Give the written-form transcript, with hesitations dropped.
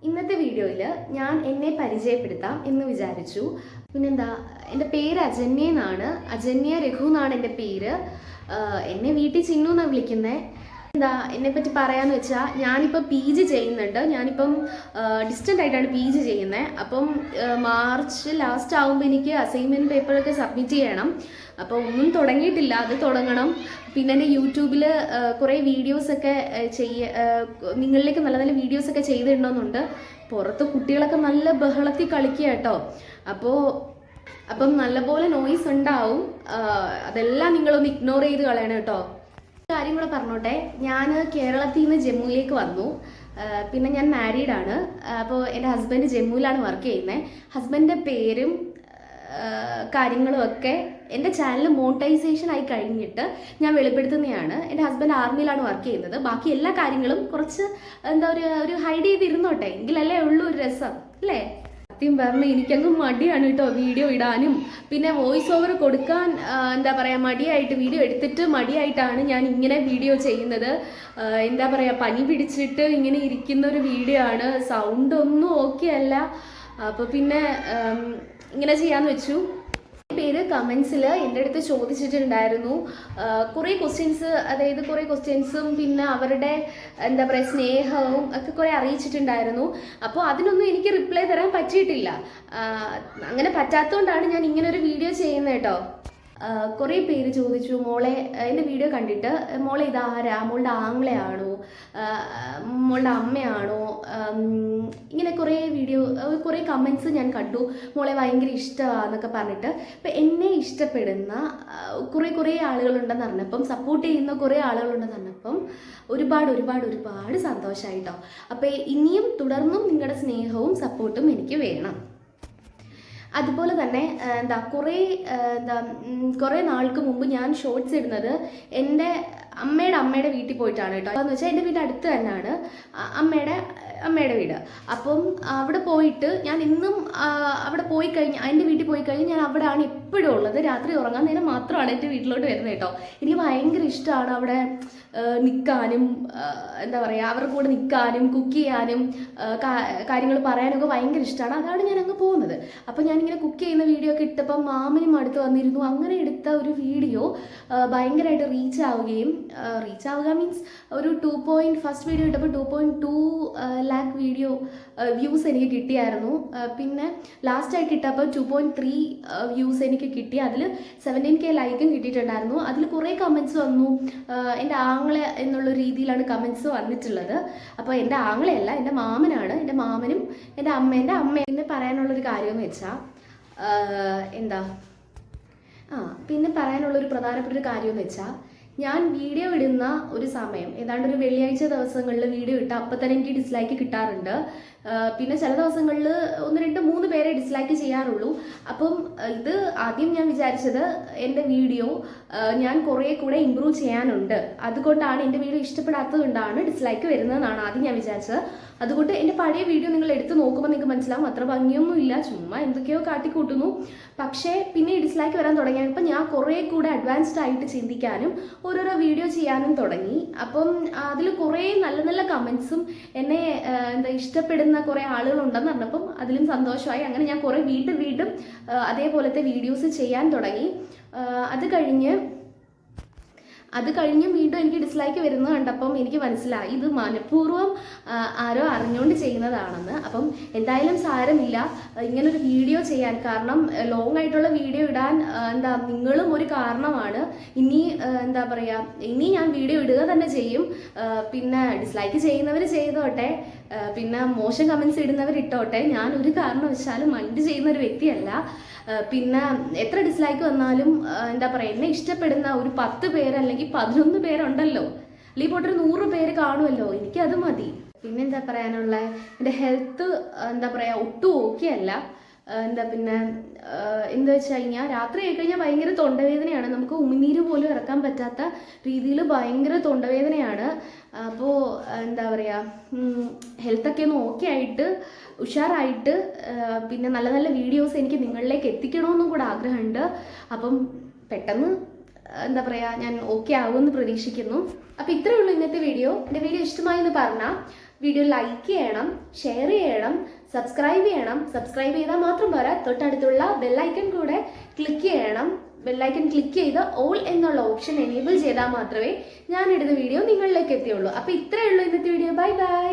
ഇന്നത്തെ വീഡിയോയിൽ ഞാൻ എന്നെ പരിചയപ്പെടുത്താം എന്ന് വിചാരിച്ചു. പിന്നെന്താ, എൻ്റെ പേര് അജന്യ എന്നാണ്. അജന്യ രഘു എന്നാണ് എൻ്റെ പേര്. എന്നെ വീട്ടിൽ ചിന്നു എന്നാണ് വിളിക്കുന്നത്. എന്താ എന്നെപ്പറ്റി പറയാമെന്ന് വെച്ചാൽ, ഞാനിപ്പോൾ PG ചെയ്യുന്നുണ്ട്. ഞാനിപ്പം ഡിസ്റ്റൻ്റ് ആയിട്ടാണ് PG ചെയ്യുന്നത്. അപ്പം മാർച്ച് ലാസ്റ്റ് ആകുമ്പോൾ എനിക്ക് അസൈൻമെൻറ്റ് പേപ്പറൊക്കെ സബ്മിറ്റ് ചെയ്യണം. അപ്പോൾ ഒന്നും തുടങ്ങിയിട്ടില്ല, അത് തുടങ്ങണം. പിന്നെ എൻ്റെ യൂട്യൂബിൽ കുറേ വീഡിയോസൊക്കെ നിങ്ങളിലേക്ക് നല്ല നല്ല വീഡിയോസൊക്കെ ചെയ്തിടണമെന്നുണ്ട്. പുറത്ത് കുട്ടികളൊക്കെ നല്ല ബഹളത്തിൽ കളിക്കുക കേട്ടോ. അപ്പം നല്ലപോലെ നോയ്സ് ഉണ്ടാവും. അതെല്ലാം നിങ്ങളൊന്ന് ഇഗ്നോർ ചെയ്ത് കളയണം കേട്ടോ. കാര്യം കൂടെ പറഞ്ഞോട്ടെ, ഞാൻ കേരളത്തിൽ നിന്ന് ജമ്മുവിലേക്ക് വന്നു. പിന്നെ ഞാൻ മാരീഡാണ്. അപ്പോൾ എൻ്റെ ഹസ്ബൻഡ് ജമ്മുവിലാണ് വർക്ക് ചെയ്യുന്നത്. ഹസ്ബൻഡിൻ്റെ പേരും കാര്യങ്ങളും ഒക്കെ എൻ്റെ ചാനൽ മോണിറ്റൈസേഷൻ ആയി കഴിഞ്ഞിട്ട് ഞാൻ വെളിപ്പെടുത്തുന്നതാണ്. എൻ്റെ ഹസ്ബൻഡ് ആർമിയിലാണ് വർക്ക് ചെയ്യുന്നത്. ബാക്കി എല്ലാ കാര്യങ്ങളും കുറച്ച് ഒരു ഹൈഡ് ചെയ്തിരുന്നോട്ടെ, എങ്കിലല്ലേ ഉള്ളൂ ഒരു രസം അല്ലേ. സത്യം പറഞ്ഞാൽ എനിക്കങ്ങ് മടിയാണ് കേട്ടോ വീഡിയോ ഇടാനും. പിന്നെ വോയിസ് ഓവർ കൊടുക്കാൻ മടിയായിട്ട്, വീഡിയോ എടുത്തിട്ട് മടിയായിട്ടാണ് ഞാൻ ഇങ്ങനെ വീഡിയോ ചെയ്യുന്നത്. പനി പിടിച്ചിട്ട് ഇങ്ങനെ ഇരിക്കുന്ന ഒരു വീഡിയോ ആണ്. സൗണ്ട് ഒന്നും ഓക്കെ അല്ല. അപ്പോൾ പിന്നെ ഇങ്ങനെ ചെയ്യാന്ന് വെച്ചു. പേര് കമൻസിൽ എൻ്റെ അടുത്ത് ചോദിച്ചിട്ടുണ്ടായിരുന്നു കുറേ ക്വസ്റ്റ്യൻസ്. അതായത് കുറേ ക്വസ്റ്റ്യൻസും പിന്നെ അവരുടെ സ്നേഹവും ഒക്കെ കുറേ അറിയിച്ചിട്ടുണ്ടായിരുന്നു. അപ്പോൾ അതിനൊന്നും എനിക്ക് റിപ്ലൈ തരാൻ പറ്റിയിട്ടില്ല. അങ്ങനെ പറ്റാത്തതുകൊണ്ടാണ് ഞാൻ ഇങ്ങനെ ഒരു വീഡിയോ ചെയ്യുന്നത് കേട്ടോ. കുറേ പേര് ചോദിച്ചു, മോളെ എൻ്റെ വീഡിയോ കണ്ടിട്ട് മോളെ ഇതാരാ, മോളുടെ ആങ്ങളെയാണോ, മോളുടെ അമ്മയാണോ, ഇങ്ങനെ കുറേ കമൻസ് ഞാൻ കണ്ടു. മോളെ ഭയങ്കര ഇഷ്ടമാണെന്നൊക്കെ പറഞ്ഞിട്ട്. അപ്പം എന്നെ ഇഷ്ടപ്പെടുന്ന കുറേ ആളുകളുണ്ടെന്ന് പറഞ്ഞപ്പം, സപ്പോർട്ട് ചെയ്യുന്ന കുറേ ആളുകളുണ്ടെന്ന് പറഞ്ഞപ്പം ഒരുപാട് സന്തോഷമായിട്ടോ. അപ്പോൾ ഇനിയും തുടർന്നും നിങ്ങളുടെ സ്നേഹവും സപ്പോർട്ടും എനിക്ക് വേണം. അതുപോലെ തന്നെ കുറേ നാൾക്ക് മുമ്പ് ഞാൻ ഷോർട്സ് ഇടുന്നത് എൻ്റെ അമ്മയുടെ വീട്ടിൽ പോയിട്ടാണ് കേട്ടോ. എന്ന് വെച്ചാൽ എൻ്റെ വീട് അടുത്ത് തന്നെയാണ് അമ്മയുടെ വീട്. അപ്പം അവിടെ പോയിട്ട് ഞാൻ ഇന്നും അവിടെ പോയി കഴിഞ്ഞാൽ, എൻ്റെ വീട്ടിൽ പോയി കഴിഞ്ഞാൽ ഞാൻ അവിടെയാണ് എപ്പോഴും ഉള്ളത്. രാത്രി ഉറങ്ങാൻ നേരം മാത്രമാണ് എൻ്റെ വീട്ടിലോട്ട് വരുന്നത് കേട്ടോ. എനിക്ക് ഭയങ്കര ഇഷ്ടമാണ് അവിടെ നിൽക്കാനും, അവരുടെ കൂടെ നിൽക്കാനും, കുക്ക് ചെയ്യാനും, കാര്യങ്ങൾ പറയാനൊക്കെ ഭയങ്കര ഇഷ്ടമാണ്. അതാണ് ഞാൻ അങ്ങ് പോകുന്നത്. അപ്പോൾ ഞാനിങ്ങനെ കുക്ക് ചെയ്യുന്ന വീഡിയോ ഒക്കെ ഇട്ടപ്പം മാമനും അടുത്ത് വന്നിരുന്നു. അങ്ങനെ എടുത്ത ഒരു വീഡിയോ ഭയങ്കരമായിട്ട് റീച്ച് ആവുക മീൻസ് ഒരു ഫസ്റ്റ് വീഡിയോ ഇട്ടപ്പോൾ 2.2 ലാക്ക് വ്യൂസ് എനിക്ക് കിട്ടിയായിരുന്നു. പിന്നെ ലാസ്റ്റായിട്ട് ഇട്ടപ്പോൾ 2.3 വ്യൂസ് എനിക്ക് കിട്ടി. അതിൽ 17K ലൈക്കും കിട്ടിയിട്ടുണ്ടായിരുന്നു. അതിൽ കുറേ കമൻസ് വന്നു. എൻ്റെ ആങ്ങളെ എന്നുള്ള രീതിയിലാണ് കമൻസ് വന്നിട്ടുള്ളത്. അപ്പോൾ എൻ്റെ ആങ്ങളെയല്ല, എൻ്റെ മാമനാണ്. എൻ്റെ മാമനും എൻ്റെ അമ്മേനെ പറയാനുള്ളൊരു കാര്യമെന്ന് വെച്ചാൽ പിന്നെ പറയാനുള്ളൊരു പ്രധാനപ്പെട്ട ഒരു കാര്യമെന്ന് വെച്ചാൽ, ഞാൻ വീഡിയോ ഇടുന്ന ഒരു സമയം ഏതാണ്ട് ഒരു വെള്ളിയാഴ്ച ദിവസങ്ങളിൽ വീഡിയോ ഇട്ടാൽ അപ്പം തന്നെ എനിക്ക് ഡിസ്ലൈക്ക് കിട്ടാറുണ്ട്. പിന്നെ ചില ദിവസങ്ങളിൽ 1, 2, 3 പേരെ ഡിസ്ലൈക്ക് ചെയ്യാറുള്ളൂ. അപ്പം ഇത് ആദ്യം ഞാൻ വിചാരിച്ചത് എൻ്റെ വീഡിയോ ഞാൻ കുറേ കൂടെ ഇമ്പ്രൂവ് ചെയ്യാനുണ്ട്, അതുകൊണ്ടാണ് എൻ്റെ വീഡിയോ ഇഷ്ടപ്പെടാത്തത് കൊണ്ടാണ് ഡിസ്ലൈക്ക് വരുന്നതെന്നാണ് ആദ്യം ഞാൻ വിചാരിച്ചത്. അതുകൊണ്ട് എൻ്റെ പഴയ വീഡിയോ നിങ്ങൾ എടുത്ത് നോക്കുമ്പോൾ നിങ്ങൾക്ക് മനസ്സിലാവും അത്ര ഭംഗിയൊന്നും ഇല്ല, ചുമ്മാ എന്തൊക്കെയോ കാട്ടിക്കൂട്ടുന്നു. പക്ഷേ പിന്നെ ഡിസ്ലൈക്ക് വരാൻ തുടങ്ങിയപ്പോൾ ഞാൻ കുറേ കൂടെ അഡ്വാൻസ്ഡ് ആയിട്ട് ചിന്തിക്കാനും ഓരോരോ വീഡിയോ ചെയ്യാനും തുടങ്ങി. അപ്പം അതിൽ കുറേ നല്ല നല്ല കമൻസും എന്നെ ഇഷ്ടപ്പെടുന്ന കുറേ ആളുകളുണ്ടെന്ന് പറഞ്ഞപ്പം അതിലും സന്തോഷമായി. അങ്ങനെ ഞാൻ കുറേ വീണ്ടും അതേപോലത്തെ വീഡിയോസ് ചെയ്യാൻ തുടങ്ങി. അത് കഴിഞ്ഞ് വീണ്ടും എനിക്ക് ഡിസ്ലൈക്ക് വരുന്നത് കണ്ടപ്പം എനിക്ക് മനസ്സിലായി ഇത് മനഃപൂർവ്വം ആരോ അറിഞ്ഞുകൊണ്ട് ചെയ്യുന്നതാണെന്ന്. അപ്പം എന്തായാലും സാരമില്ല, ഇങ്ങനൊരു വീഡിയോ ചെയ്യാൻ കാരണം, ലോങ് ആയിട്ടുള്ള വീഡിയോ ഇടാൻ നിങ്ങളും ഒരു കാരണമാണ്. ഇനി ഞാൻ വീഡിയോ ഇടുക തന്നെ ചെയ്യും. പിന്നെ ഡിസ്ലൈക്ക് ചെയ്യുന്നവർ ചെയ്തോട്ടെ, പിന്നെ മോശം കമൻസ് ഇടുന്നവർ ഇട്ടോട്ടെ. ഞാൻ ഒരു കാരണവശാലും മൈൻഡ് ചെയ്യുന്ന ഒരു വ്യക്തിയല്ല. പിന്നെ എത്ര ഡിസ്ലൈക്ക് വന്നാലും എന്നെ ഇഷ്ടപ്പെടുന്ന ഒരു 10 പേര് അല്ലെങ്കിൽ 11 പേരുണ്ടല്ലോ, അല്ലെങ്കിൽ പോട്ടൊരു 100 പേര് കാണുമല്ലോ, എനിക്കത് മതി. പിന്നെ പറയാനുള്ള, എൻ്റെ ഹെൽത്ത് ഒട്ടും ഓക്കെ അല്ല. എന്താ വെച്ച് കഴിഞ്ഞാൽ രാത്രി ആയിക്കഴിഞ്ഞാൽ ഭയങ്കര തൊണ്ടവേദനയാണ്. നമുക്ക് ഉമിനീര് പോലും ഇറക്കാൻ പറ്റാത്ത രീതിയിൽ ഭയങ്കര തൊണ്ടവേദനയാണ്. അപ്പോൾ ഹെൽത്തൊക്കെ ഒന്ന് ഓക്കെ ആയിട്ട് ഉഷാറായിട്ട് പിന്നെ നല്ല നല്ല വീഡിയോസ് എനിക്ക് നിങ്ങളിലേക്ക് എത്തിക്കണമെന്നും കൂടെ ആഗ്രഹമുണ്ട്. അപ്പം പെട്ടെന്ന് ഞാൻ ഓക്കെ ആകുമെന്ന് പ്രതീക്ഷിക്കുന്നു. അപ്പോൾ ഇത്രയേ ഉള്ളൂ ഇന്നത്തെ വീഡിയോ. എൻ്റെ വീഡിയോ ഇഷ്ടമായി എന്ന് പറഞ്ഞാൽ വീഡിയോ ലൈക്ക് ചെയ്യണം, ഷെയർ ചെയ്യണം, സബ്സ്ക്രൈബ് ചെയ്യണം. സബ്സ്ക്രൈബ് ചെയ്താൽ മാത്രം പോരാ, തൊട്ടടുത്തുള്ള ബെല്ലൈക്കൺ കൂടെ ക്ലിക്ക് ചെയ്യണം. ബെല്ലൈക്കൺ ക്ലിക്ക് ചെയ്ത് ഓൾ എന്നുള്ള ഓപ്ഷൻ എനേബിൾ ചെയ്താൽ മാത്രമേ ഞാനിടുന്ന വീഡിയോ നിങ്ങളിലേക്ക് എത്തിയുള്ളൂ. അപ്പോൾ ഇത്രയേ ഉള്ളൂ ഇന്നത്തെ വീഡിയോ. Bye bye.